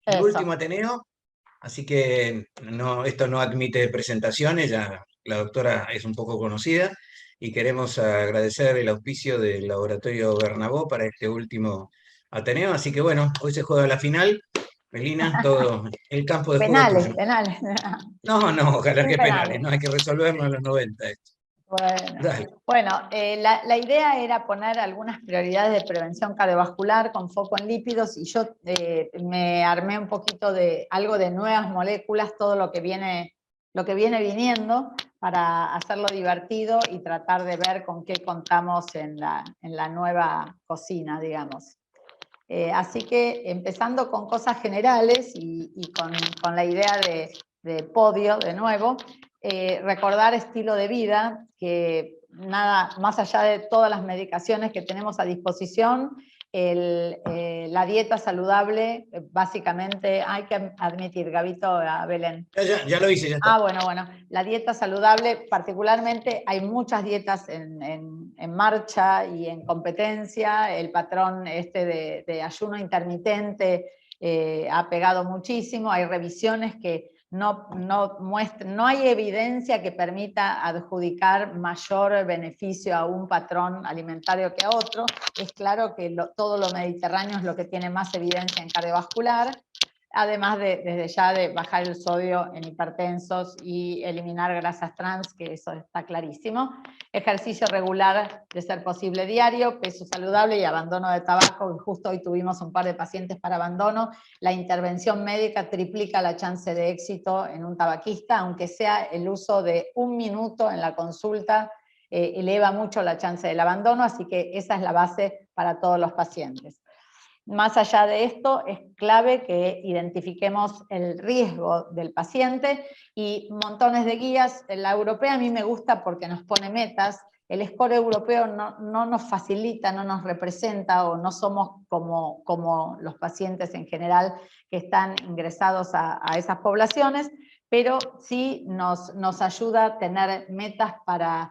el Eso. último Ateneo, así que no, esto no admite presentaciones, ya la doctora es un poco conocida, y queremos agradecer el auspicio del Laboratorio Bernabó para este último Ateneo, así que bueno, hoy se juega la final. Melina, todo el campo de juego es Penales, tuyo. penales. No, no, ojalá Sin que penales, penales. no hay que resolverlo en los 90 esto. Bueno, Dale. bueno, la idea era poner algunas prioridades de prevención cardiovascular con foco en lípidos, y yo me armé un poquito de algo de nuevas moléculas, todo lo que viene viniendo, para hacerlo divertido y tratar de ver con qué contamos en la nueva cocina, digamos. Así que empezando con cosas generales y con la idea de podio de nuevo, recordar estilo de vida, que nada más allá de todas las medicaciones que tenemos a disposición, la dieta saludable, básicamente, hay que admitir, Gabito, a Belén. Ya lo hice, ya está. Ah, bueno, la dieta saludable, particularmente hay muchas dietas en marcha y en competencia. El patrón de ayuno intermitente ha pegado muchísimo. Hay revisiones que no muestran, no hay evidencia que permita adjudicar mayor beneficio a un patrón alimentario que a otro. Es claro que todo lo mediterráneo es lo que tiene más evidencia en cardiovascular, además desde ya de bajar el sodio en hipertensos y eliminar grasas trans, que eso está clarísimo. Ejercicio regular, de ser posible diario, peso saludable y abandono de tabaco, y justo hoy tuvimos un par de pacientes para abandono. La intervención médica triplica la chance de éxito en un tabaquista, aunque sea el uso de 1 minuto en la consulta, eleva mucho la chance del abandono, así que esa es la base para todos los pacientes. Más allá de esto, es clave que identifiquemos el riesgo del paciente, y montones de guías. La europea a mí me gusta porque nos pone metas. El score europeo no nos facilita, no nos representa, o no somos como los pacientes en general que están ingresados a esas poblaciones, pero sí nos ayuda a tener metas para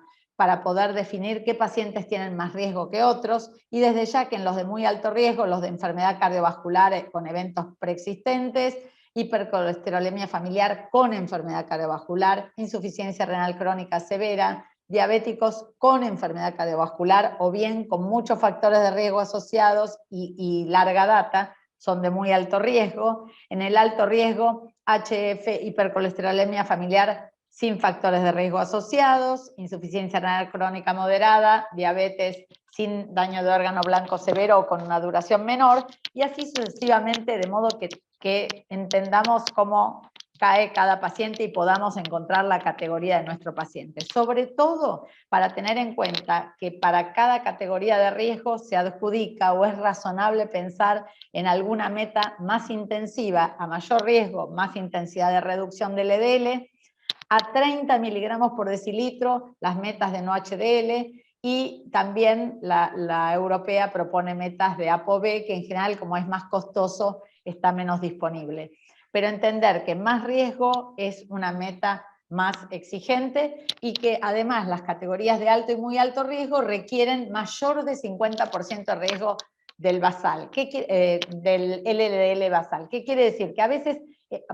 poder definir qué pacientes tienen más riesgo que otros, y desde ya que en los de muy alto riesgo, los de enfermedad cardiovascular con eventos preexistentes, hipercolesterolemia familiar con enfermedad cardiovascular, insuficiencia renal crónica severa, diabéticos con enfermedad cardiovascular o bien con muchos factores de riesgo asociados y larga data, son de muy alto riesgo. En el alto riesgo, HF, hipercolesterolemia familiar sin factores de riesgo asociados, insuficiencia renal crónica moderada, diabetes sin daño de órgano blanco severo o con una duración menor, y así sucesivamente, de modo que entendamos cómo cae cada paciente y podamos encontrar la categoría de nuestro paciente. Sobre todo para tener en cuenta que para cada categoría de riesgo se adjudica o es razonable pensar en alguna meta más intensiva. A mayor riesgo, más intensidad de reducción del LDL, a 30 miligramos por decilitro, las metas de no HDL, y también la europea propone metas de ApoB, que en general, como es más costoso, está menos disponible. Pero entender que más riesgo es una meta más exigente, y que además las categorías de alto y muy alto riesgo requieren mayor de 50% de riesgo del basal, del LDL basal. ¿Qué quiere decir? Que a veces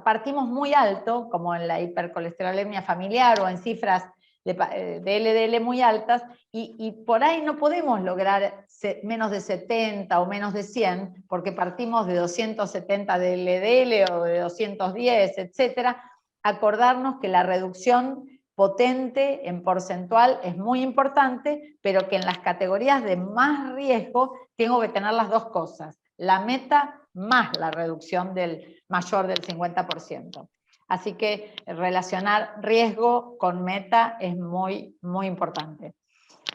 partimos muy alto, como en la hipercolesterolemia familiar o en cifras de LDL muy altas, y por ahí no podemos lograr menos de 70 o menos de 100, porque partimos de 270 de LDL o de 210, etcétera. Acordarnos que la reducción potente en porcentual es muy importante, pero que en las categorías de más riesgo tengo que tener las dos cosas: la meta más la reducción mayor del 50%. Así que relacionar riesgo con meta es muy, muy importante.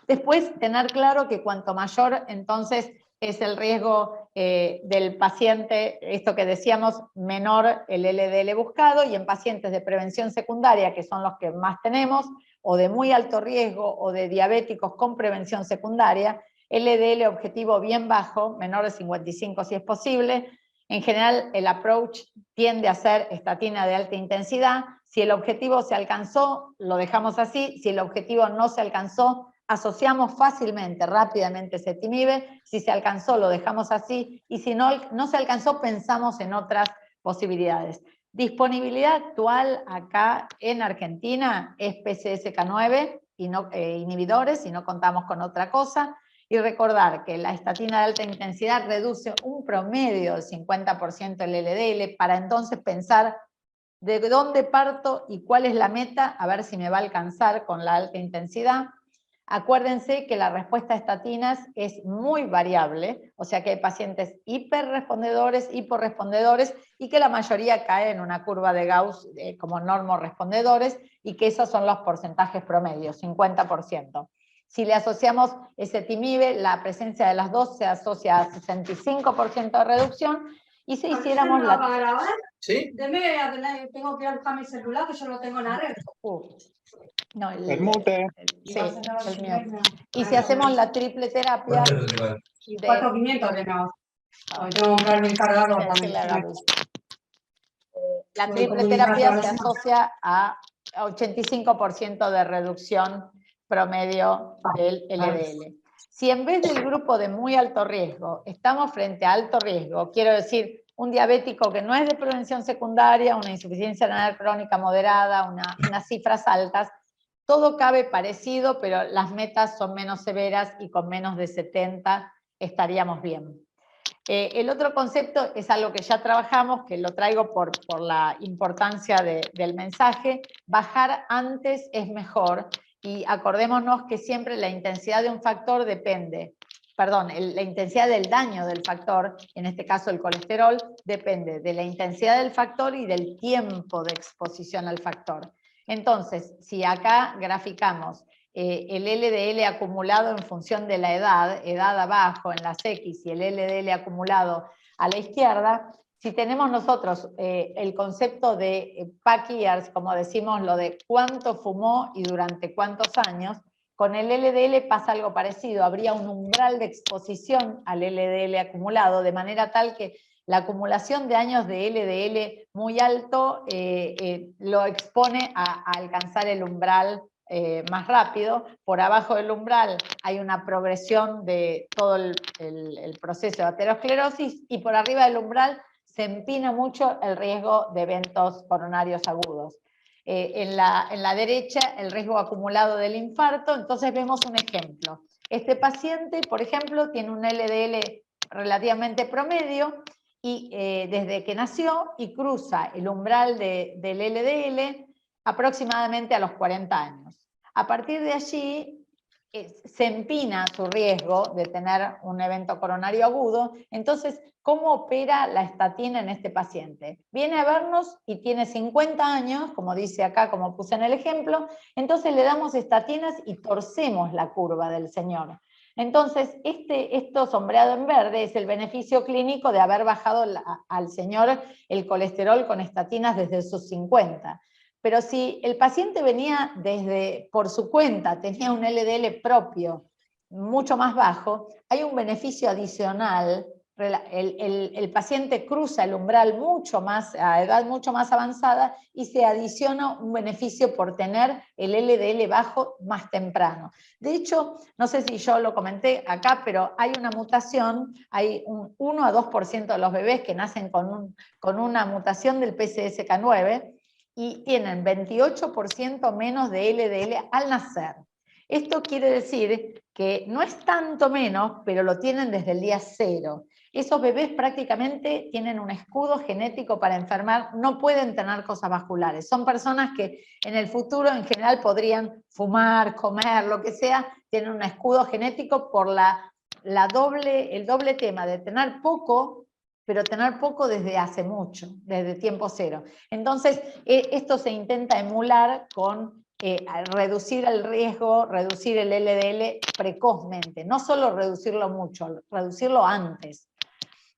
Después, tener claro que cuanto mayor entonces es el riesgo del paciente, esto que decíamos, menor el LDL buscado, y en pacientes de prevención secundaria, que son los que más tenemos, o de muy alto riesgo, o de diabéticos con prevención secundaria, LDL objetivo bien bajo, menor de 55 si es posible. En general, el approach tiende a ser estatina de alta intensidad. Si el objetivo se alcanzó, lo dejamos así. Si el objetivo no se alcanzó, asociamos fácilmente, rápidamente ezetimibe. Si se alcanzó, lo dejamos así, y si no se alcanzó, pensamos en otras posibilidades. Disponibilidad actual acá en Argentina es PCSK9 y no, inhibidores, y no contamos con otra cosa. Y recordar que la estatina de alta intensidad reduce un promedio del 50% el LDL, para entonces pensar de dónde parto y cuál es la meta, a ver si me va a alcanzar con la alta intensidad. Acuérdense que la respuesta a estatinas es muy variable, o sea que hay pacientes hiperrespondedores, hiporrespondedores, y que la mayoría cae en una curva de Gauss como normorespondedores, y que esos son los porcentajes promedios, 50%. Si le asociamos ezetimibe, la presencia de las dos se asocia a 65% de reducción, y si hiciéramos la... ¿Sí? Tengo que ir a buscar mi celular, que yo no tengo nada. No, El mute. Sí, el mío. Y si hacemos la triple terapia... 4.500 de nuevo. Tengo que comprarme un cargador también. La triple terapia se asocia a 85% de reducción promedio del LDL. Si en vez del grupo de muy alto riesgo estamos frente a alto riesgo, quiero decir, un diabético que no es de prevención secundaria, una insuficiencia renal crónica moderada, unas cifras altas, todo cabe parecido, pero las metas son menos severas y con menos de 70 estaríamos bien. El otro concepto es algo que ya trabajamos, que lo traigo por la importancia del mensaje: bajar antes es mejor, y acordémonos que siempre la intensidad de un factor depende, la intensidad del daño del factor, en este caso el colesterol, depende de la intensidad del factor y del tiempo de exposición al factor. Entonces, si acá graficamos el LDL acumulado en función de la edad abajo en las X, y el LDL acumulado a la izquierda, si tenemos nosotros el concepto de pack years, como decimos, lo de cuánto fumó y durante cuántos años, con el LDL pasa algo parecido, habría un umbral de exposición al LDL acumulado, de manera tal que la acumulación de años de LDL muy alto lo expone a alcanzar el umbral más rápido. Por abajo del umbral hay una progresión de todo el proceso de aterosclerosis, y por arriba del umbral se empina mucho el riesgo de eventos coronarios agudos. En la derecha, el riesgo acumulado del infarto. Entonces vemos un ejemplo. Este paciente, por ejemplo, tiene un LDL relativamente promedio, y desde que nació, y cruza el umbral del LDL aproximadamente a los 40 años. A partir de allí se empina su riesgo de tener un evento coronario agudo. Entonces, ¿cómo opera la estatina en este paciente? Viene a vernos y tiene 50 años, como dice acá, como puse en el ejemplo. Entonces le damos estatinas y torcemos la curva del señor. Entonces, esto sombreado en verde es el beneficio clínico de haber bajado al señor el colesterol con estatinas desde sus 50. Pero si el paciente venía por su cuenta, tenía un LDL propio mucho más bajo, hay un beneficio adicional. El paciente cruza el umbral a edad mucho más avanzada, y se adiciona un beneficio por tener el LDL bajo más temprano. De hecho, no sé si yo lo comenté acá, pero hay una mutación, hay un 1 a 2% de los bebés que nacen con una mutación del PCSK9, y tienen 28% menos de LDL al nacer. Esto quiere decir que no es tanto menos, pero lo tienen desde el día 0. Esos bebés prácticamente tienen un escudo genético para enfermar, no pueden tener cosas vasculares. Son personas que en el futuro en general podrían fumar, comer, lo que sea, tienen un escudo genético por el doble tema de tener poco, pero tener poco desde hace mucho, desde tiempo cero. Entonces, esto se intenta emular con reducir el riesgo, reducir el LDL precozmente, no solo reducirlo mucho, reducirlo antes.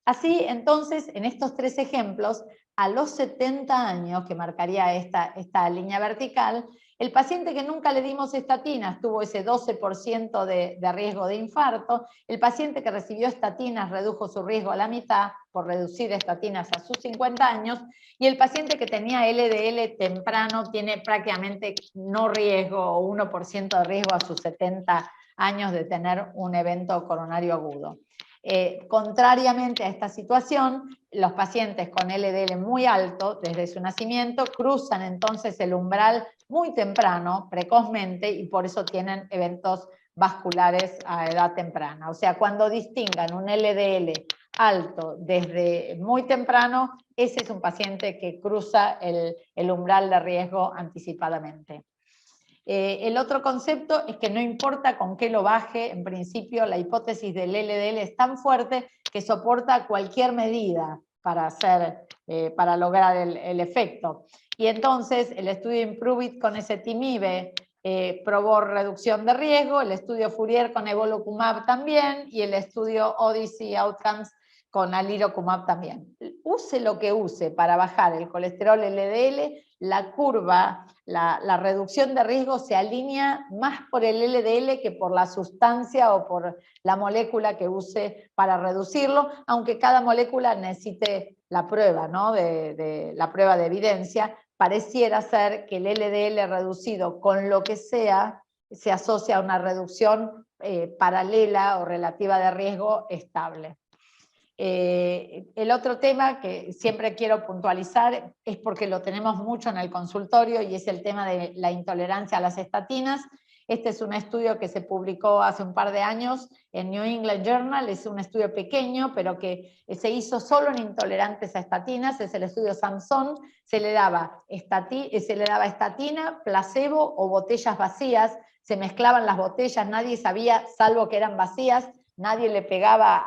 Así, entonces, en estos 3 ejemplos, a los 70 años, que marcaría esta línea vertical, el paciente que nunca le dimos estatinas tuvo ese 12% de riesgo de infarto. El paciente que recibió estatinas redujo su riesgo a la mitad por reducir estatinas a sus 50 años, y el paciente que tenía LDL temprano tiene prácticamente no riesgo o 1% de riesgo a sus 70 años de tener un evento coronario agudo. Contrariamente a esta situación, los pacientes con LDL muy alto desde su nacimiento cruzan entonces el umbral muy temprano, precozmente, y por eso tienen eventos vasculares a edad temprana. O sea, cuando distingan un LDL alto desde muy temprano, ese es un paciente que cruza el umbral de riesgo anticipadamente. El otro concepto es que no importa con qué lo baje, en principio la hipótesis del LDL es tan fuerte que soporta cualquier medida para lograr el efecto. Y entonces el estudio IMPROVE-IT con ezetimibe probó reducción de riesgo, el estudio Fourier con evolocumab también, y el estudio Odyssey Outcomes con alirocumab también. Use lo que use para bajar el colesterol LDL, la curva, la reducción de riesgo se alinea más por el LDL que por la sustancia o por la molécula que use para reducirlo, aunque cada molécula necesite la prueba, ¿no? La prueba de evidencia. Pareciera ser que el LDL reducido con lo que sea se asocia a una reducción paralela o relativa de riesgo estable. El otro tema que siempre quiero puntualizar es porque lo tenemos mucho en el consultorio y es el tema de la intolerancia a las estatinas. Este es un estudio que se publicó hace un par de años en New England Journal, es un estudio pequeño pero que se hizo solo en intolerantes a estatinas, es el estudio Samson, se le daba estatina, placebo o botellas vacías, se mezclaban las botellas, nadie sabía, salvo que eran vacías, nadie le pegaba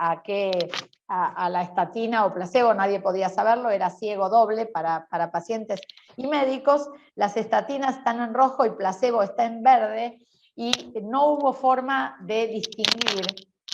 a la estatina o placebo, nadie podía saberlo, era ciego doble para pacientes y médicos. Las estatinas están en rojo y placebo está en verde, y no hubo forma de distinguir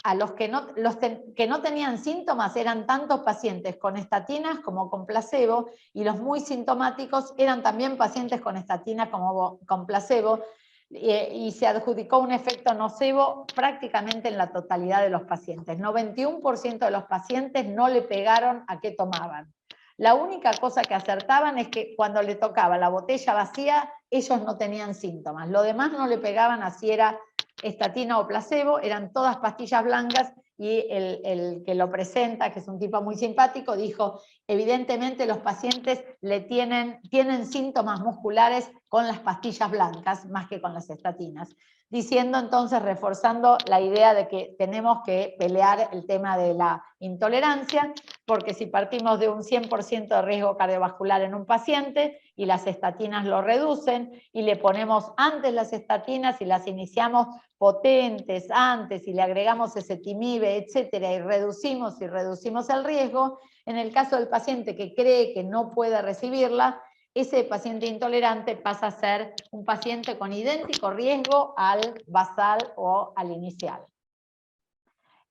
a los que no tenían síntomas. Eran tantos pacientes con estatinas como con placebo, y los muy sintomáticos eran también pacientes con estatinas como con placebo, y se adjudicó un efecto nocivo prácticamente en la totalidad de los pacientes. 91% de los pacientes no le pegaron a qué tomaban. La única cosa que acertaban es que cuando le tocaba la botella vacía, ellos no tenían síntomas. Lo demás no le pegaban a si era estatina o placebo, eran todas pastillas blancas, y el que lo presenta, que es un tipo muy simpático, dijo, evidentemente los pacientes tienen síntomas musculares con las pastillas blancas más que con las estatinas, diciendo entonces, reforzando la idea de que tenemos que pelear el tema de la intolerancia, porque si partimos de un 100% de riesgo cardiovascular en un paciente y las estatinas lo reducen, y le ponemos antes las estatinas y las iniciamos potentes antes y le agregamos ezetimibe, etcétera, y reducimos el riesgo, en el caso del paciente que cree que no puede recibirla, ese paciente intolerante pasa a ser un paciente con idéntico riesgo al basal o al inicial.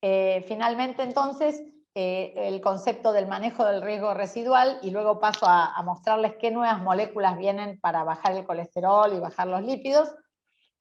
Finalmente, entonces, el concepto del manejo del riesgo residual, y luego paso a mostrarles qué nuevas moléculas vienen para bajar el colesterol y bajar los lípidos.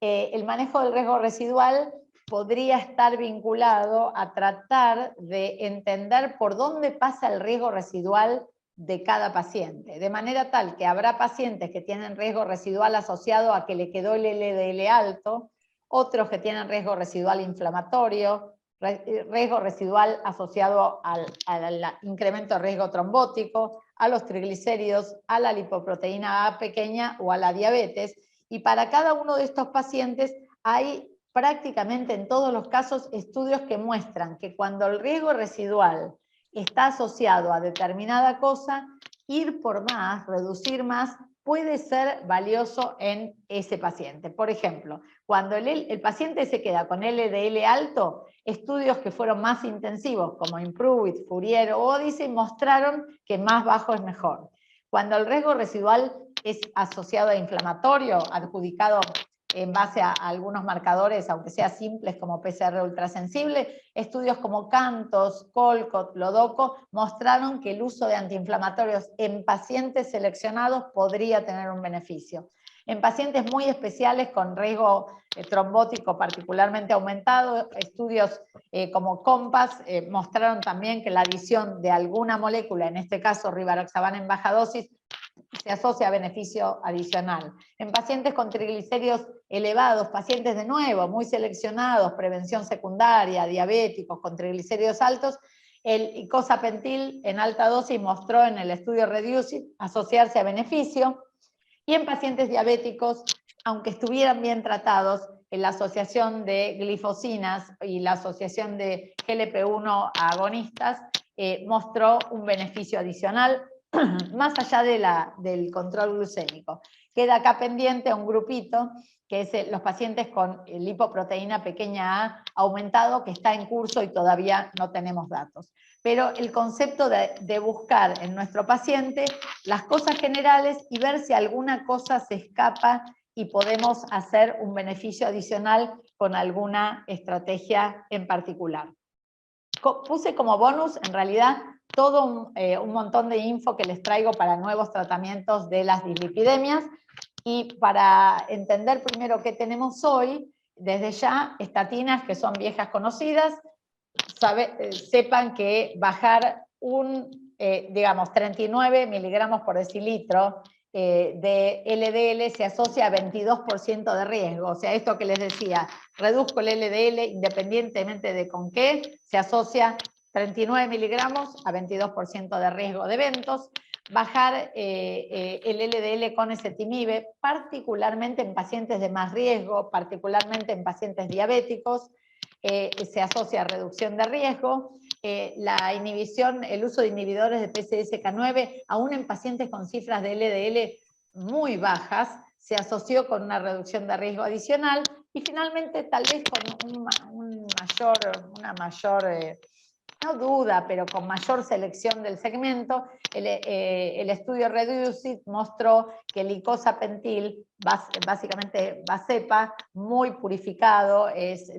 El manejo del riesgo residual podría estar vinculado a tratar de entender por dónde pasa el riesgo residual de cada paciente, de manera tal que habrá pacientes que tienen riesgo residual asociado a que le quedó el LDL alto, otros que tienen riesgo residual inflamatorio, riesgo residual asociado al incremento de riesgo trombótico, a los triglicéridos, a la lipoproteína A pequeña o a la diabetes, y para cada uno de estos pacientes hay prácticamente en todos los casos estudios que muestran que cuando el riesgo residual está asociado a determinada cosa, ir por más, reducir más, puede ser valioso en ese paciente. Por ejemplo, cuando el paciente se queda con LDL alto, estudios que fueron más intensivos, como IMPROVE-IT, Fourier o Odyssey, mostraron que más bajo es mejor. Cuando el riesgo residual es asociado a inflamatorio, adjudicado en base a algunos marcadores, aunque sea simples como PCR ultrasensible, estudios como Cantos, Colcott, Lodoco, mostraron que el uso de antiinflamatorios en pacientes seleccionados podría tener un beneficio. En pacientes muy especiales con riesgo trombótico particularmente aumentado, estudios como COMPASS mostraron también que la adición de alguna molécula, en este caso rivaroxaban en baja dosis, se asocia a beneficio adicional. En pacientes con triglicéridos elevados, pacientes de nuevo, muy seleccionados, prevención secundaria, diabéticos con triglicéridos altos, el icosapentil en alta dosis mostró en el estudio REDUCE-IT asociarse a beneficio, y en pacientes diabéticos, aunque estuvieran bien tratados, en la asociación de glifosinas y la asociación de GLP-1 agonistas mostró un beneficio adicional, más allá del control glucémico. Queda acá pendiente un grupito, que es los pacientes con lipoproteína pequeña a aumentado, que está en curso y todavía no tenemos datos. Pero el concepto de buscar en nuestro paciente las cosas generales y ver si alguna cosa se escapa y podemos hacer un beneficio adicional con alguna estrategia en particular. Puse como bonus, en realidad, todo un montón de info que les traigo para nuevos tratamientos de las dislipidemias, y para entender primero qué tenemos hoy, desde ya, estatinas que son viejas conocidas, sepan que bajar digamos, 39 miligramos por decilitro de LDL se asocia a 22% de riesgo. O sea, esto que les decía, reduzco el LDL independientemente de con qué, se asocia 39 miligramos a 22% de riesgo de eventos. Bajar el LDL con ezetimibe, particularmente en pacientes de más riesgo, particularmente en pacientes diabéticos, se asocia a reducción de riesgo. La inhibición, el uso de inhibidores de PCSK9, aún en pacientes con cifras de LDL muy bajas, se asoció con una reducción de riesgo adicional, y finalmente tal vez con una mayor no duda, pero con mayor selección del segmento, el estudio REDUCE-IT mostró que el icosapentil, básicamente Vascepa, muy purificado, es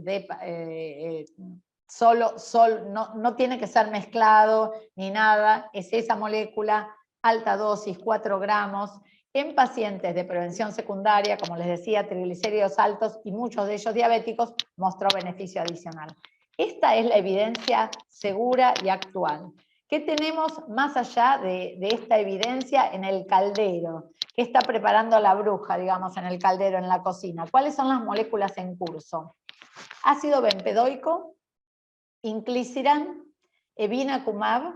no tiene que ser mezclado ni nada, es esa molécula, alta dosis, 4 gramos, en pacientes de prevención secundaria, como les decía, triglicéridos altos y muchos de ellos diabéticos, mostró beneficio adicional. Esta es la evidencia segura y actual. ¿Qué tenemos más allá de esta evidencia en el caldero? ¿Qué está preparando la bruja, digamos, en el caldero, en la cocina? ¿Cuáles son las moléculas en curso? Ácido bempedoico, inclisiran, evinacumab,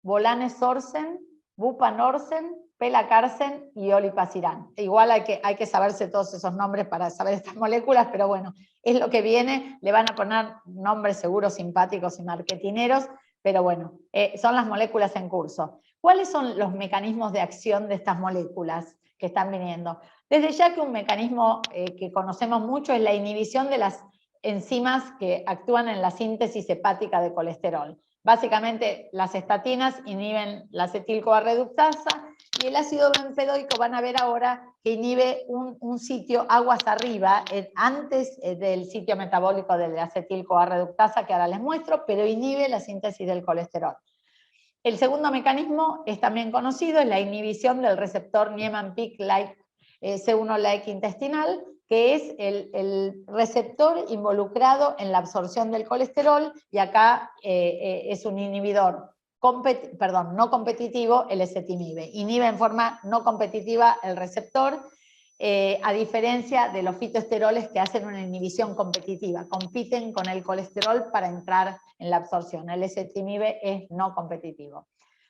volanesorsen, bupanorsen, pelacarsen y olipasirán. Igual hay que saberse todos esos nombres para saber estas moléculas, pero bueno, es lo que viene, le van a poner nombres seguros, simpáticos y marketineros, pero bueno, son las moléculas en curso. ¿Cuáles son los mecanismos de acción de estas moléculas que están viniendo? Desde ya que un mecanismo que conocemos mucho es la inhibición de las enzimas que actúan en la síntesis hepática de colesterol. Básicamente, las estatinas inhiben la acetil-CoA reductasa, y el ácido bempedoico van a ver ahora que inhibe un sitio aguas arriba, antes del sitio metabólico de la acetil-CoA reductasa, que ahora les muestro, pero inhibe la síntesis del colesterol. El segundo mecanismo es también conocido, es la inhibición del receptor Niemann-Pick C1-like intestinal, que es el receptor involucrado en la absorción del colesterol, y acá es un inhibidor no competitivo, el ezetimibe. Inhibe en forma no competitiva el receptor, a diferencia de los fitoesteroles que hacen una inhibición competitiva, compiten con el colesterol para entrar en la absorción. El ezetimibe es no competitivo.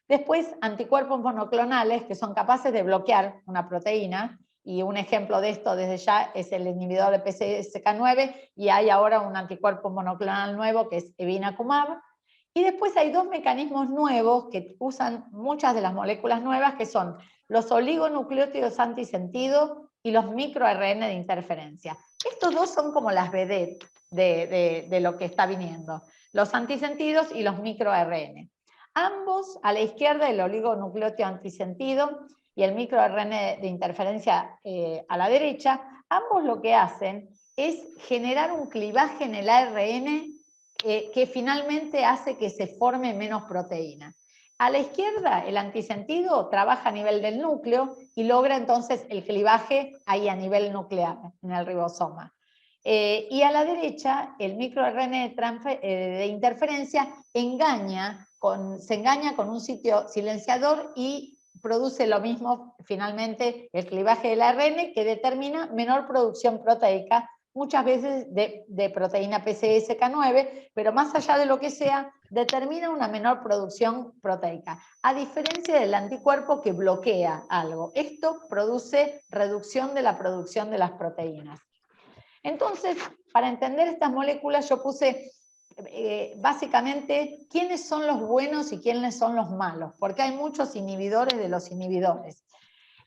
Después, anticuerpos monoclonales que son capaces de bloquear una proteína, y un ejemplo de esto desde ya es el inhibidor de PCSK9, y hay ahora un anticuerpo monoclonal nuevo que es evinacumab. Y después hay dos mecanismos nuevos que usan muchas de las moléculas nuevas, que son los oligonucleótidos antisentido y los microRN de interferencia. Estos dos son como las vedettes de lo que está viniendo, los antisentidos y los microRN. Ambos, a la izquierda el oligonucleótido antisentido y el microRN de interferencia a la derecha, ambos lo que hacen es generar un clivaje en el ARN que finalmente hace que se forme menos proteína. A la izquierda, el antisentido trabaja a nivel del núcleo y logra entonces el clivaje ahí a nivel nuclear, en el ribosoma. Y a la derecha, el microRN de interferencia se engaña con un sitio silenciador y produce lo mismo finalmente el clivaje del ARN, que determina menor producción proteica, muchas veces de proteína PCSK9, pero más allá de lo que sea, determina una menor producción proteica, a diferencia del anticuerpo que bloquea algo. Esto produce reducción de la producción de las proteínas. Entonces, para entender estas moléculas, yo puse básicamente quiénes son los buenos y quiénes son los malos, porque hay muchos inhibidores de los inhibidores.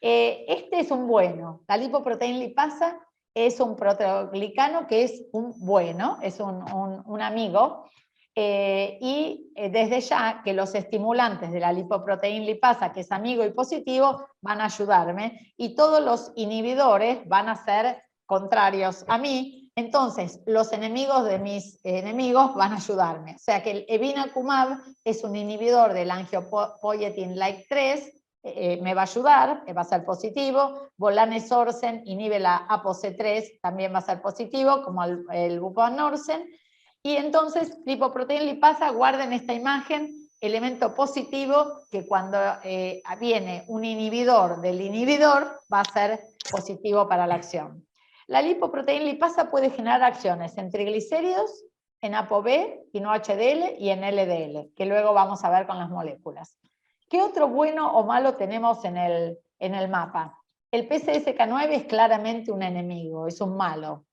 Este es un bueno, la lipoproteína lipasa es un proteoglicano que es un bueno, es un amigo, y desde ya que los estimulantes de la lipoproteína lipasa, que es amigo y positivo, van a ayudarme, y todos los inhibidores van a ser contrarios a mí. Entonces, los enemigos de mis enemigos van a ayudarme. O sea que el evinacumab es un inhibidor del angiopoietin-like 3, me va a ayudar, va a ser positivo. Volanesorsen inhibe la ApoC3, también va a ser positivo, como el buprenorsen. Y entonces, lipoproteína lipasa, guarden esta imagen, elemento positivo, que cuando viene un inhibidor del inhibidor, va a ser positivo para la acción. La lipoproteína lipasa puede generar acciones en triglicéridos, en ApoB y no HDL y en LDL, que luego vamos a ver con las moléculas. ¿Qué otro bueno o malo tenemos en el mapa? El PCSK9 es claramente un enemigo, es un malo.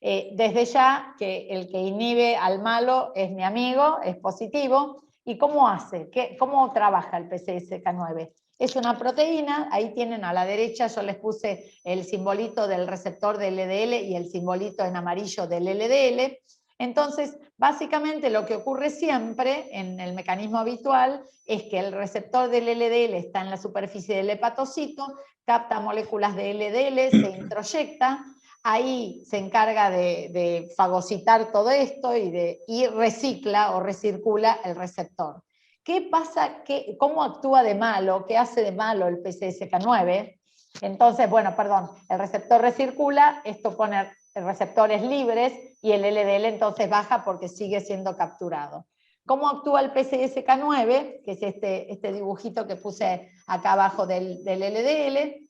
Desde ya que el que inhibe al malo es mi amigo, es positivo. ¿Y cómo hace? ¿Cómo trabaja el PCSK9? Es una proteína, ahí tienen a la derecha, yo les puse el simbolito del receptor del LDL y el simbolito en amarillo del LDL. Entonces, básicamente lo que ocurre siempre en el mecanismo habitual es que el receptor del LDL está en la superficie del hepatocito, capta moléculas de LDL, se introyecta, ahí se encarga de fagocitar todo esto y recicla o recircula el receptor. ¿Qué pasa? ¿Cómo actúa de malo? ¿Qué hace de malo el PCSK9? Entonces, bueno, perdón, el receptor recircula, esto pone receptores libres y el LDL entonces baja porque sigue siendo capturado. ¿Cómo actúa el PCSK9? Que es este dibujito que puse acá abajo del LDL.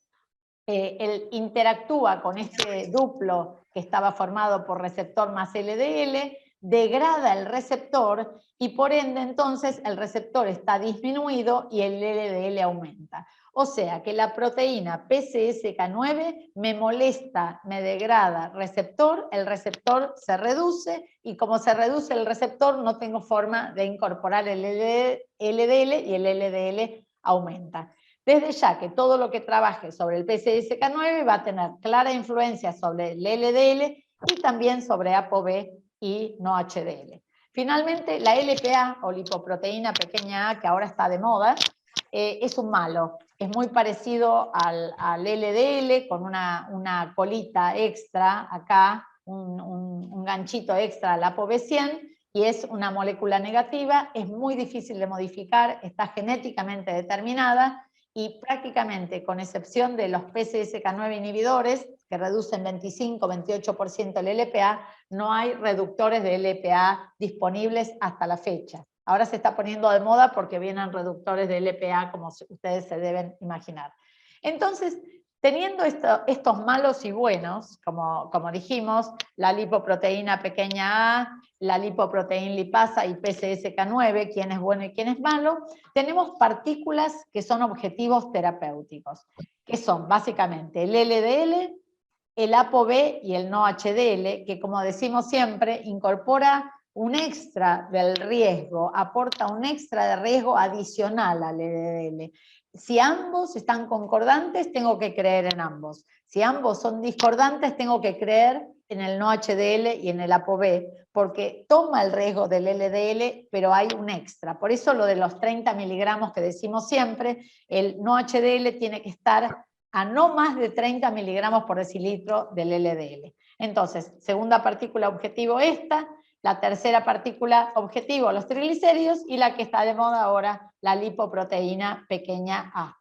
Él interactúa con este duplo que estaba formado por receptor más LDL, degrada el receptor y por ende entonces el receptor está disminuido y el LDL aumenta. O sea que la proteína PCSK9 me molesta, me degrada el receptor se reduce y como se reduce el receptor no tengo forma de incorporar el LDL y el LDL aumenta. Desde ya que todo lo que trabaje sobre el PCSK9 va a tener clara influencia sobre el LDL y también sobre ApoB y no HDL. Finalmente, la LPA o lipoproteína pequeña a, que ahora está de moda, es un malo. Es muy parecido al LDL con una colita extra acá, un ganchito extra al ApoB100, y es una molécula negativa, es muy difícil de modificar, está genéticamente determinada, y prácticamente, con excepción de los PCSK9 inhibidores, que reducen 25-28% el LPA, no hay reductores de LPA disponibles hasta la fecha. Ahora se está poniendo de moda porque vienen reductores de LPA, como ustedes se deben imaginar. Entonces, teniendo estos malos y buenos, como dijimos, la lipoproteína pequeña a, la lipoproteína lipasa y PCSK9, quién es bueno y quién es malo, tenemos partículas que son objetivos terapéuticos, que son básicamente el LDL, el ApoB y el no HDL, que como decimos siempre, incorpora un extra del riesgo, aporta un extra de riesgo adicional al LDL. Si ambos están concordantes, tengo que creer en ambos. Si ambos son discordantes, tengo que creer en el no HDL y en el ApoB, porque toma el riesgo del LDL, pero hay un extra. Por eso lo de los 30 miligramos que decimos siempre, el no HDL tiene que estar a no más de 30 miligramos por decilitro del LDL. Entonces, segunda partícula objetivo esta, la tercera partícula objetivo los triglicéridos y la que está de moda ahora, la lipoproteína pequeña a.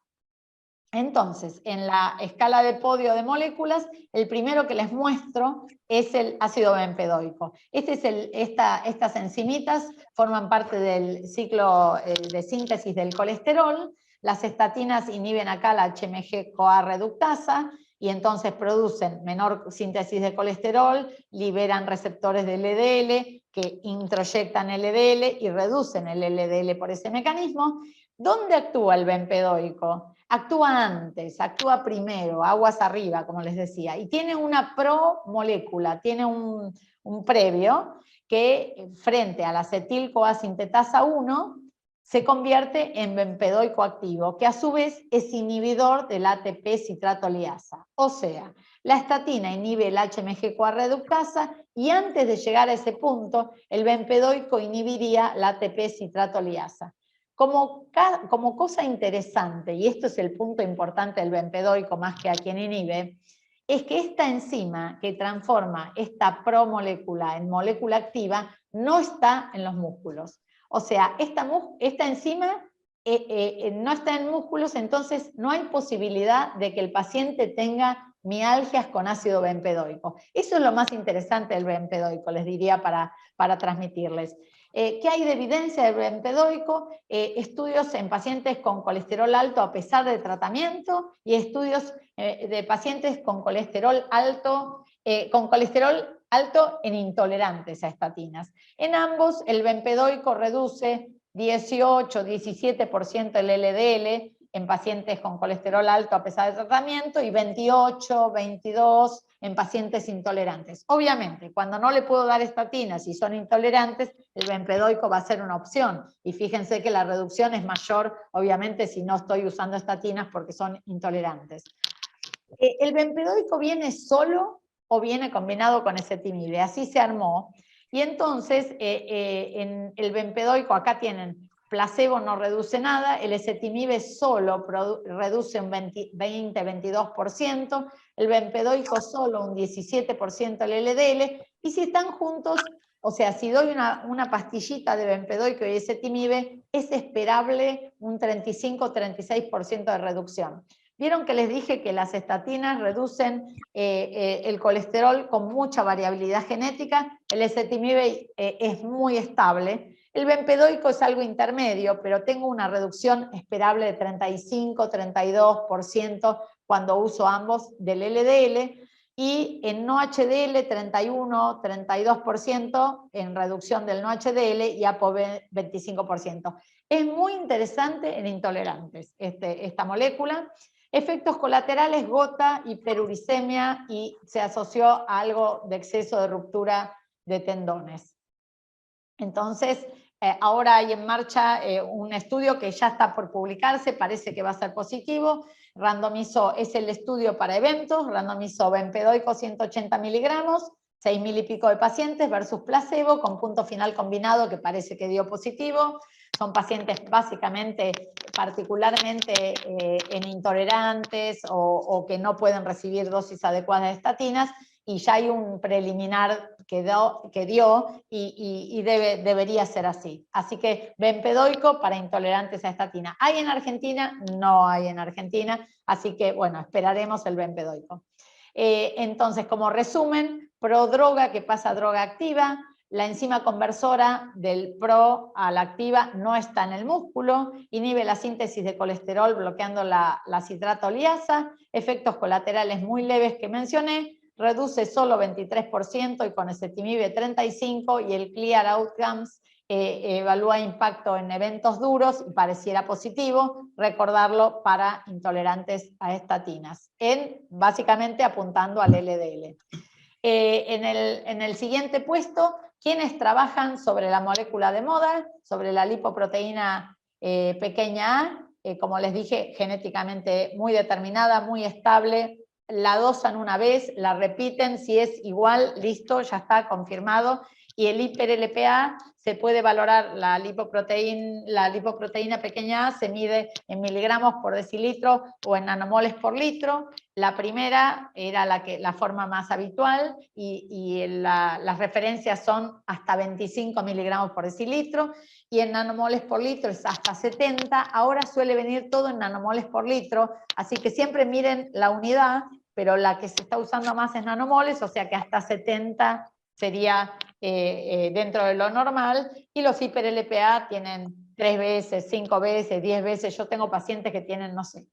Entonces, en la escala de podio de moléculas, el primero que les muestro es el ácido bempedoico. Estas enzimitas forman parte del ciclo de síntesis del colesterol, Las estatinas inhiben acá la HMG-CoA reductasa, y entonces producen menor síntesis de colesterol, liberan receptores de LDL, que introyectan LDL y reducen el LDL por ese mecanismo. ¿Dónde actúa el bempedoico? Actúa antes, actúa primero, aguas arriba, como les decía, y tiene una promolécula, tiene un previo que frente a la acetil-CoA sintetasa 1 se convierte en bempedoico activo, que a su vez es inhibidor del ATP citratoliasa. O sea, la estatina inhibe el HMG-CoA reductasa y antes de llegar a ese punto, el bempedoico inhibiría la ATP citratoliasa. Como cosa interesante, y esto es el punto importante del bempedoico más que a quien inhibe, es que esta enzima que transforma esta promolécula en molécula activa no está en los músculos. O sea, esta enzima no está en músculos, entonces no hay posibilidad de que el paciente tenga mialgias con ácido bempedoico. Eso es lo más interesante del bempedoico, les diría para transmitirles. ¿Qué hay de evidencia del bempedoico? Estudios en pacientes con colesterol alto a pesar del tratamiento y estudios de pacientes con colesterol alto en intolerantes a estatinas. En ambos, el bempedoico reduce 18-17% el LDL en pacientes con colesterol alto a pesar del tratamiento y 28-22% en pacientes intolerantes. Obviamente, cuando no le puedo dar estatinas y son intolerantes, el bempedoico va a ser una opción. Y fíjense que la reducción es mayor, obviamente, si no estoy usando estatinas porque son intolerantes. ¿El bempedoico viene solo o viene combinado con ezetimibe? Así se armó. Y entonces, en el bempedoico, acá tienen placebo no reduce nada, el ezetimibe solo reduce un 20-22%, el bempedoico solo un 17% el LDL, y si están juntos, o sea, si doy una pastillita de bempedoico y ezetimibe, es esperable un 35-36% de reducción. Vieron que les dije que las estatinas reducen el colesterol con mucha variabilidad genética, el ezetimibe es muy estable. El bempedoico es algo intermedio, pero tengo una reducción esperable de 35-32% cuando uso ambos del LDL, y en no HDL 31-32% en reducción del no HDL y ApoB 25%. Es muy interesante en intolerantes esta molécula. Efectos colaterales, gota, hiperuricemia, y se asoció a algo de exceso de ruptura de tendones. Entonces, ahora hay en marcha un estudio que ya está por publicarse, parece que va a ser positivo, randomizó, es el estudio para eventos, randomizó bempedoico 180 miligramos, 6.000 y pico de pacientes versus placebo, con punto final combinado que parece que dio positivo. Son pacientes básicamente, particularmente en intolerantes o que no pueden recibir dosis adecuadas de estatinas, y ya hay un preliminar que dio y debería ser así. Así que bempedoico para intolerantes a estatina. ¿Hay en Argentina? No hay en Argentina, así que bueno, esperaremos el bempedoico. Entonces, como resumen, prodroga que pasa a droga activa, la enzima conversora del pro a la activa no está en el músculo, inhibe la síntesis de colesterol bloqueando la citratoliasa, efectos colaterales muy leves que mencioné, reduce solo 23% y con ezetimibe 35%, y el Clear Outcomes evalúa impacto en eventos duros y pareciera positivo, recordarlo para intolerantes a estatinas, básicamente apuntando al LDL. En el siguiente puesto, quienes trabajan sobre la molécula de moda, sobre la lipoproteína pequeña a, como les dije, genéticamente muy determinada, muy estable, la dosan una vez, la repiten, si es igual, listo, ya está confirmado, y el hiper-LPA se puede valorar, la lipoproteína pequeña a se mide en miligramos por decilitro o en nanomoles por litro. La primera era la forma más habitual y las referencias son hasta 25 miligramos por decilitro, y en nanomoles por litro es hasta 70, ahora suele venir todo en nanomoles por litro, así que siempre miren la unidad, pero la que se está usando más es nanomoles, o sea que hasta 70 sería dentro de lo normal, y los hiper-LPA tienen 3 veces, 5 veces, 10 veces. Yo tengo pacientes que tienen, no sé,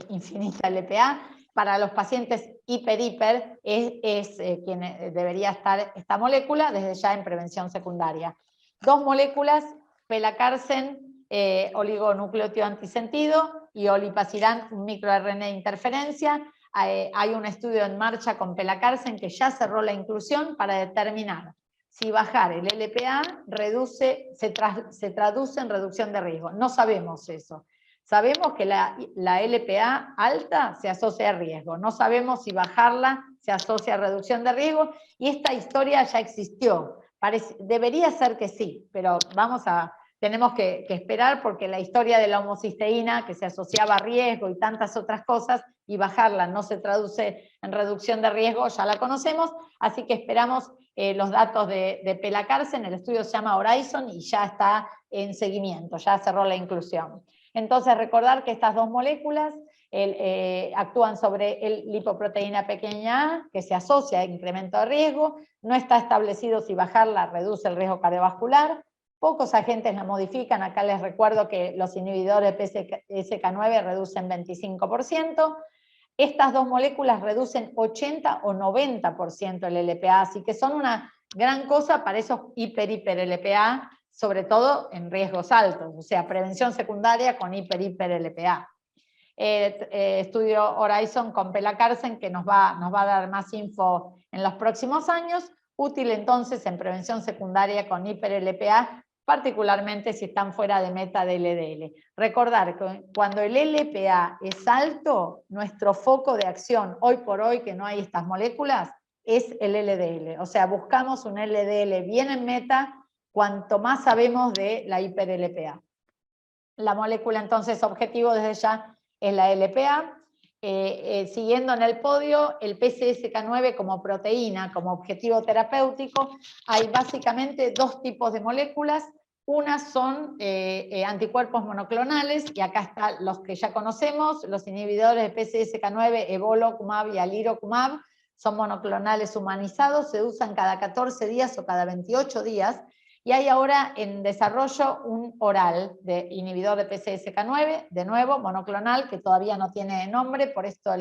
infinita LPA. Para los pacientes hiper, es quien debería estar esta molécula desde ya en prevención secundaria. 2 moléculas, pelacarsen, oligonucleótido antisentido, y olipasiran, un microRNA de interferencia. Hay un estudio en marcha con pelacarsen que ya cerró la inclusión para determinar si bajar el LPA se traduce en reducción de riesgo. No sabemos eso. Sabemos que la LPA alta se asocia a riesgo. No sabemos si bajarla se asocia a reducción de riesgo, y esta historia ya existió. Debería ser que sí, pero tenemos que esperar, porque la historia de la homocisteína, que se asociaba a riesgo y tantas otras cosas, y bajarla no se traduce en reducción de riesgo, ya la conocemos, así que esperamos los datos de pelacarsen. El estudio se llama Horizon y ya está en seguimiento, ya cerró la inclusión. Entonces, recordar que estas 2 moléculas actúan sobre el lipoproteína pequeña a, que se asocia a incremento de riesgo. No está establecido si bajarla reduce el riesgo cardiovascular. Pocos agentes la modifican. Acá les recuerdo que los inhibidores de PCSK9 reducen 25%. Estas 2 moléculas reducen 80 o 90% el LPA, así que son una gran cosa para esos hiper LPA, sobre todo en riesgos altos, o sea, prevención secundaria con hiper LPA. Estudio Horizon con pelacarsen, que nos va a dar más info en los próximos años, útil entonces en prevención secundaria con hiper LPA, particularmente si están fuera de meta de LDL. Recordar que cuando el LPA es alto, nuestro foco de acción, hoy por hoy que no hay estas moléculas, es el LDL. O sea, buscamos un LDL bien en meta, cuanto más sabemos de la hiper LPA. La molécula entonces objetivo desde ya es la LPA. Siguiendo en el podio, el PCSK9 como proteína, como objetivo terapéutico, hay básicamente 2 tipos de moléculas. Unas son anticuerpos monoclonales, y acá están los que ya conocemos, los inhibidores de PCSK9, evolocumab y alirocumab, son monoclonales humanizados, se usan cada 14 días o cada 28 días, y hay ahora en desarrollo un oral de inhibidor de PCSK9, de nuevo, monoclonal, que todavía no tiene nombre, por esto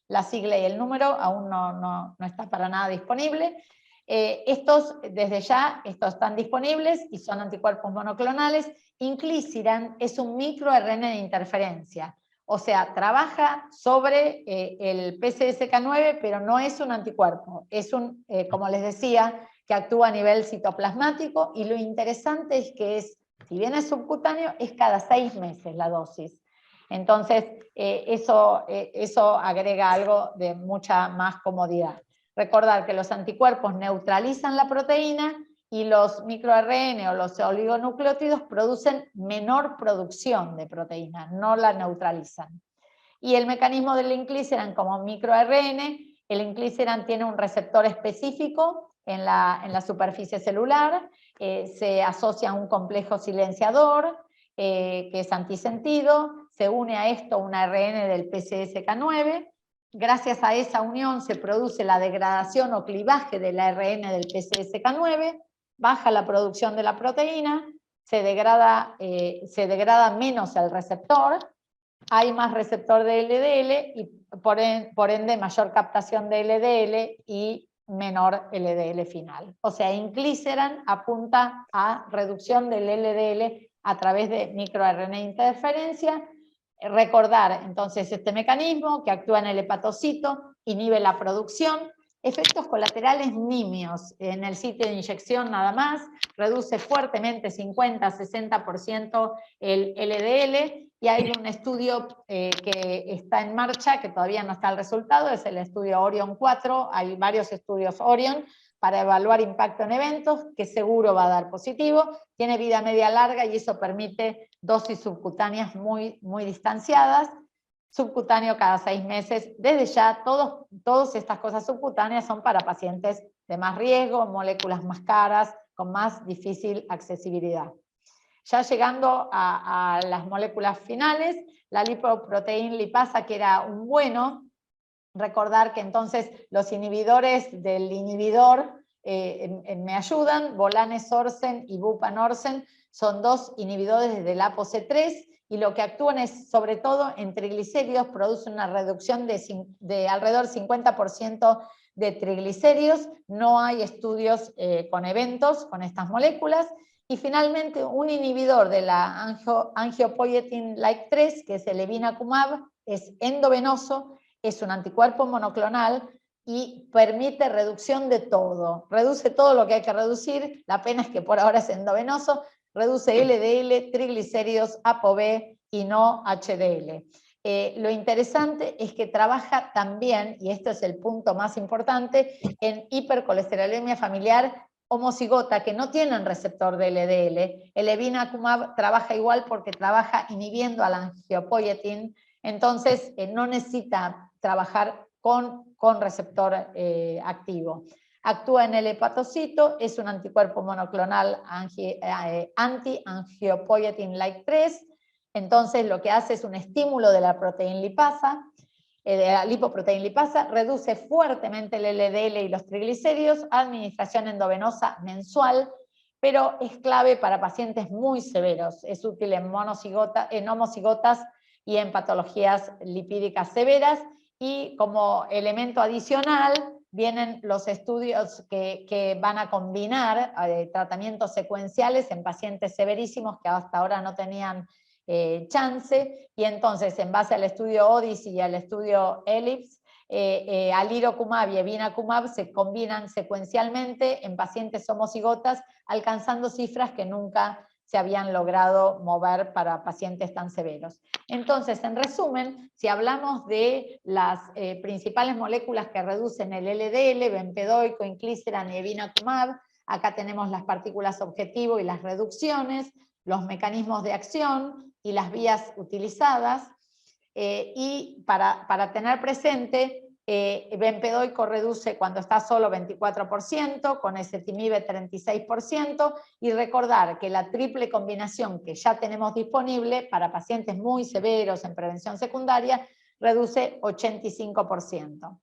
la sigla y el número aún no está para nada disponible. Estos, desde ya, estos están disponibles y son anticuerpos monoclonales. Inclisiran es un microRNA de interferencia, o sea, trabaja sobre el PCSK9, pero no es un anticuerpo, es un, como les decía, que actúa a nivel citoplasmático, y lo interesante es que si bien es subcutáneo, es cada 6 meses la dosis. Entonces, eso agrega algo de mucha más comodidad. Recordar que los anticuerpos neutralizan la proteína, y los microRNA o los oligonucleótidos producen menor producción de proteína, no la neutralizan. Y el mecanismo del inclisiran como microRNA, el inclisiran tiene un receptor específico en la superficie celular, se asocia a un complejo silenciador, que es antisentido, se une a esto un ARN del PCSK9, gracias a esa unión se produce la degradación o clivaje del ARN del PCSK9, baja la producción de la proteína, se degrada menos el receptor, hay más receptor de LDL y por ende mayor captación de LDL y menor LDL final. O sea, inclisiran apunta a reducción del LDL a través de microRNA interferencia. Recordar entonces este mecanismo que actúa en el hepatocito, inhibe la producción, efectos colaterales nimios en el sitio de inyección nada más, reduce fuertemente 50-60% el LDL, y hay un estudio que está en marcha, que todavía no está el resultado, es el estudio Orion 4, hay varios estudios Orion para evaluar impacto en eventos, que seguro va a dar positivo, tiene vida media larga y eso permite dosis subcutáneas muy distanciadas, subcutáneo cada 6 meses, desde ya todas estas cosas subcutáneas son para pacientes de más riesgo, moléculas más caras, con más difícil accesibilidad. Ya llegando a las moléculas finales, la lipoproteína lipasa, que era un bueno, recordar que entonces los inhibidores del inhibidor me ayudan, volanesorsen y bupanorsen, son 2 inhibidores del ApoC3 y lo que actúan es, sobre todo en triglicéridos, producen una reducción de alrededor del 50% de triglicéridos. No hay estudios con eventos con estas moléculas. Y finalmente, un inhibidor de la angiopoietin-like 3, que es el evinacumab, es endovenoso, es un anticuerpo monoclonal y permite reducción de todo. Reduce todo lo que hay que reducir, la pena es que por ahora es endovenoso, reduce LDL, triglicéridos, ApoB y no HDL. Lo interesante es que trabaja también, y esto es el punto más importante, en hipercolesterolemia familiar homocigota que no tienen receptor de LDL. El evinacumab trabaja igual porque trabaja inhibiendo a la angiopoietin, entonces no necesita trabajar con receptor activo. Actúa en el hepatocito, es un anticuerpo monoclonal anti-angiopoietin-like 3, entonces lo que hace es un estímulo de la proteína lipasa, de la lipoproteína lipasa, reduce fuertemente el LDL y los triglicéridos, administración endovenosa mensual, pero es clave para pacientes muy severos, es útil en homocigotas y en patologías lipídicas severas, y como elemento adicional vienen los estudios que van a combinar tratamientos secuenciales en pacientes severísimos que hasta ahora no tenían chance, y entonces en base al estudio Odyssey y al estudio Ellipse, alirocumab y evinacumab se combinan secuencialmente en pacientes homocigotas, alcanzando cifras que nunca se habían logrado mover para pacientes tan severos. Entonces, en resumen, si hablamos de las principales moléculas que reducen el LDL, bempedoico, inclisiran y evinacumab, acá tenemos las partículas objetivo y las reducciones, los mecanismos de acción y las vías utilizadas, y para tener presente, bempedoico reduce cuando está solo 24%, con ezetimibe 36%, y recordar que la triple combinación que ya tenemos disponible para pacientes muy severos en prevención secundaria reduce 85%.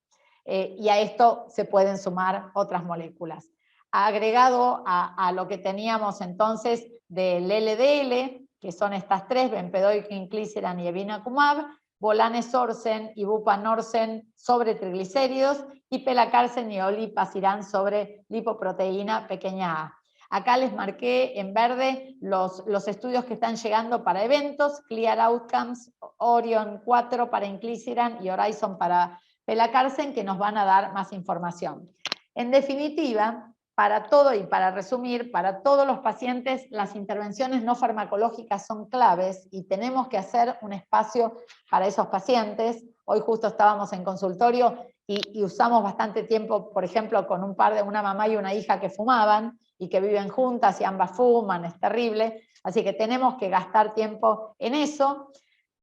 Y a esto se pueden sumar otras moléculas. Agregado a lo que teníamos entonces del LDL, que son estas tres, bempedoico, inclisiran y evinacumab, volanesorsen y bupanorsen sobre triglicéridos, y pelacarsen y olipasiran sobre lipoproteína pequeña a. Acá les marqué en verde los estudios que están llegando para eventos, Clear Outcomes, Orion 4 para inclisiran y Horizon para pelacarsen, que nos van a dar más información. En definitiva, para todo y para resumir, para todos los pacientes las intervenciones no farmacológicas son claves y tenemos que hacer un espacio para esos pacientes. Hoy justo estábamos en consultorio y usamos bastante tiempo, por ejemplo, con un par de una mamá y una hija que fumaban y que viven juntas y ambas fuman, es terrible. Así que tenemos que gastar tiempo en eso.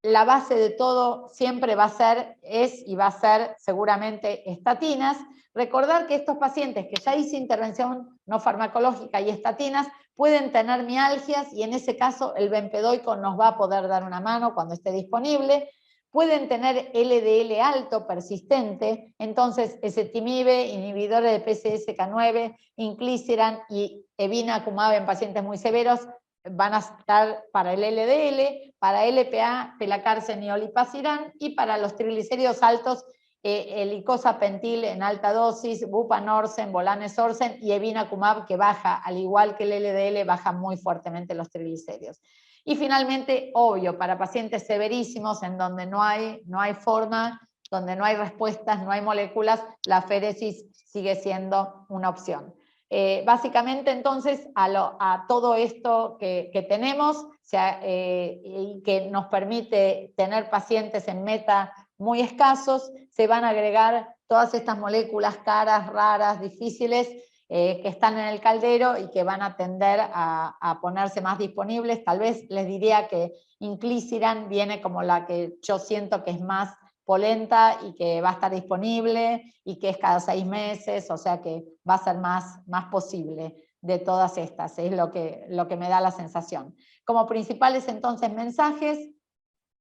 La base de todo siempre va a ser, y va a ser seguramente estatinas. Recordar que estos pacientes que ya hice intervención no farmacológica y estatinas pueden tener mialgias, y en ese caso el bempedoico nos va a poder dar una mano cuando esté disponible. Pueden tener LDL alto persistente, entonces ezetimibe, inhibidores de PCSK9, inclisiran y evinacumab en pacientes muy severos van a estar para el LDL, para LPA, pelacarsen y olipasiran, y para los triglicéridos altos, el icosapentil en alta dosis, bupanorsen, volanesorsen y evinacumab, que baja, al igual que el LDL, baja muy fuertemente los triglicéridos. Y finalmente, obvio, para pacientes severísimos en donde no hay forma, donde no hay respuestas, no hay moléculas, la aféresis sigue siendo una opción. Básicamente entonces a todo esto que tenemos y que nos permite tener pacientes en meta muy escasos, se van a agregar todas estas moléculas caras, raras, difíciles, que están en el caldero y que van a tender a ponerse más disponibles. Tal vez les diría que inclisiran viene como la que yo siento que es más polenta y que va a estar disponible y que es cada 6 meses, o sea que va a ser más posible de todas estas, es lo que me da la sensación. Como principales entonces mensajes,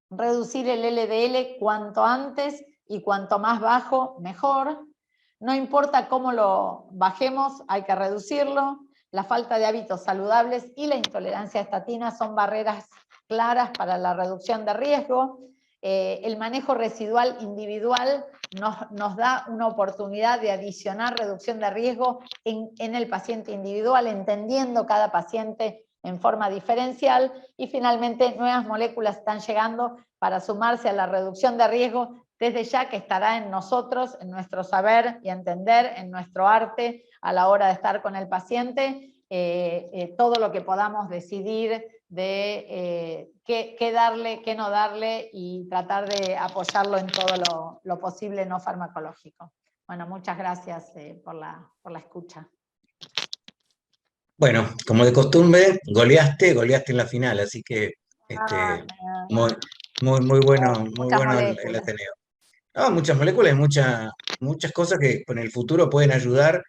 reducir el LDL cuanto antes y cuanto más bajo, mejor. No importa cómo lo bajemos, hay que reducirlo. la falta de hábitos saludables y la intolerancia a estatinas son barreras claras para la reducción de riesgo. El manejo residual individual nos da una oportunidad de adicionar reducción de riesgo en el paciente individual, entendiendo cada paciente en forma diferencial, y finalmente nuevas moléculas están llegando para sumarse a la reducción de riesgo, desde ya que estará en nosotros, en nuestro saber y entender, en nuestro arte a la hora de estar con el paciente, todo lo que podamos decidir de qué darle, qué no darle, y tratar de apoyarlo en todo lo posible no farmacológico. Bueno, muchas gracias por la escucha. Bueno, como de costumbre, goleaste en la final, así que muy, muy bueno, muy bueno el Ateneo. Muchas moléculas y muchas cosas que en el futuro pueden ayudar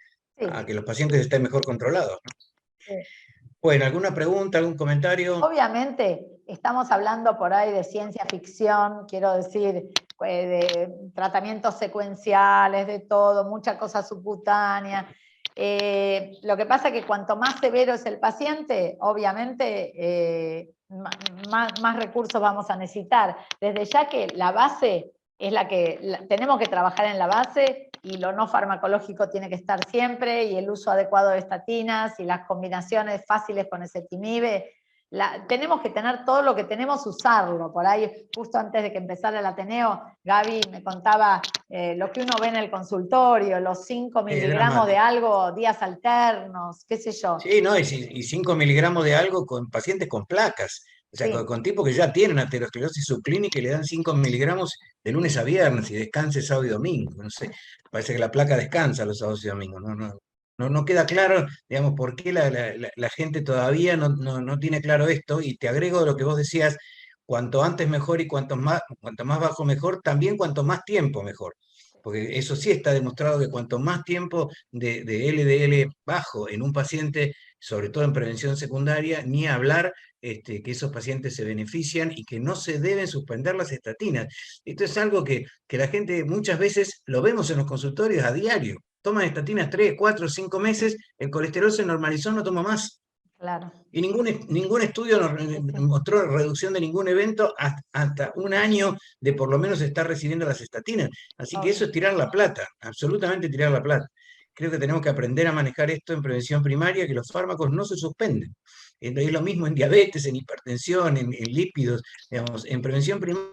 a que los pacientes estén mejor controlados, ¿no? Sí. Bueno, ¿alguna pregunta, algún comentario? Obviamente, estamos hablando por ahí de ciencia ficción, quiero decir, de tratamientos secuenciales, de todo, mucha cosa subcutánea. Lo que pasa es que cuanto más severo es el paciente, obviamente más recursos vamos a necesitar. Desde ya que la base es tenemos que trabajar en la base, y lo no farmacológico tiene que estar siempre, y el uso adecuado de estatinas y las combinaciones fáciles con ezetimibe. Tenemos que tener todo lo que tenemos, usarlo. Por ahí, justo antes de que empezara el Ateneo, Gaby me contaba lo que uno ve en el consultorio, los 5 miligramos de algo, días alternos, qué sé yo. Sí, no, y 5 miligramos de algo con pacientes con placas. O sea, Sí. con tipos que ya tienen aterosclerosis subclínica y le dan 5 miligramos de lunes a viernes y descanse sábado y domingo. No sé, parece que la placa descansa los sábados y domingos. No queda claro, digamos, por qué la gente todavía no tiene claro esto. Y te agrego lo que vos decías, cuanto antes mejor y cuanto más bajo mejor, también cuanto más tiempo mejor. Porque eso sí está demostrado que cuanto más tiempo de LDL bajo en un paciente, sobre todo en prevención secundaria, ni hablar que esos pacientes se benefician y que no se deben suspender las estatinas. Esto es algo que la gente muchas veces lo vemos en los consultorios a diario. Toman estatinas 3, 4, 5 meses, el colesterol se normalizó, no toma más. Claro. Y ningún estudio nos mostró reducción de ningún evento hasta un año de por lo menos estar recibiendo las estatinas. Así que eso es tirar la plata, absolutamente tirar la plata. Creo que tenemos que aprender a manejar esto en prevención primaria, que los fármacos no se suspenden. Es lo mismo en diabetes, en hipertensión, en lípidos. Digamos, en prevención primaria